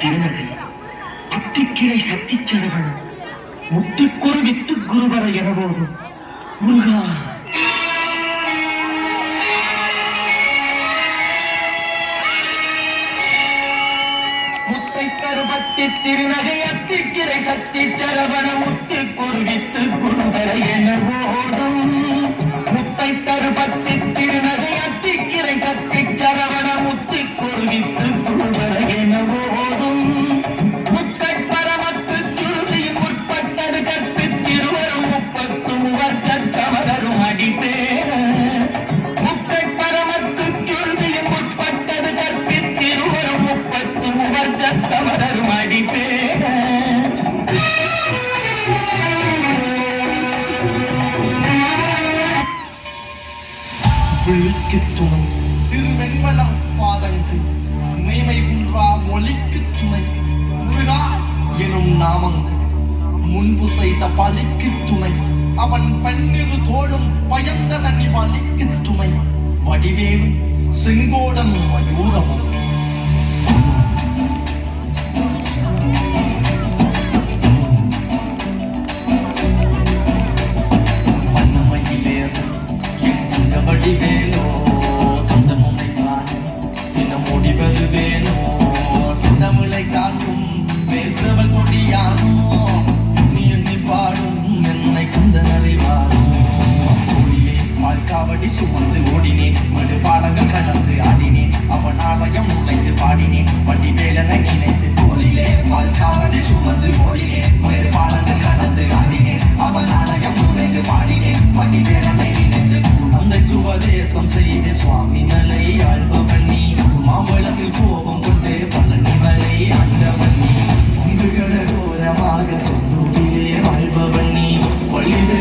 திருநகை அத்திக்கிளை சத்திச்சரவணம் முத்திக்குறு with குருவர எனவோதும் முருகா. முத்தை கருபத்தி திருநகை அத்திக்கிளை சத்திச்சரவண முத்திக்குறு with குருவர எனவோதும் முத்தை கருபத்தி திருநகை அத்திக்கிளை சத்திச்சரவண முத்திக்குறு with குருவர எனவோதும் விழிக்கு துணை திருவெண்மலம் பாதங்கள் மெய்மை குன்றா மொழிக்கு துணை முருகா எனும் நாமங்கள் முன்பு செய்த பலிக்கு துணை அவன் பன்னிரு தோளும் பயந்த தனி வலிக்கு துணை வடிவேலும் செங்கோடன் மயூரமும் வடிவேலோ சொந்தமுனை காணும் தினமோடி வருவேனோ சிந்தமிழை காக்கும் பேசவள் கொடியானோ நீ எண்ணி பாடும் என்னை குந்தன் அறிவானோ கோடியே வாழ்காவடி சுமந்து ஓடினேன் மடு பாலங்கள் கடந்து ஆடினேன் அவன் ஆலயம் நுழைந்து பாடினேன் வடிவேலனை நினைத்து கோடியிலே வாழ்காவடி சுமந்து ஓடினேன் மடு பாலங்கள் கடந்து ஆடினேன் அவன் ஆலயம் நுழைந்து பாடினேன் வடிவேலனை நினைத்து உபதேசம் செய்து சுவாமி மலை ஆழ்பவண்ணி மாம்பழத்தில் கோபம் கொண்டு பழனி மலை ஆண்டவண்ணி உண்டுகள கோரமாக செந்தூரிலே ஆழ்பவண்ணி வள்ளிதே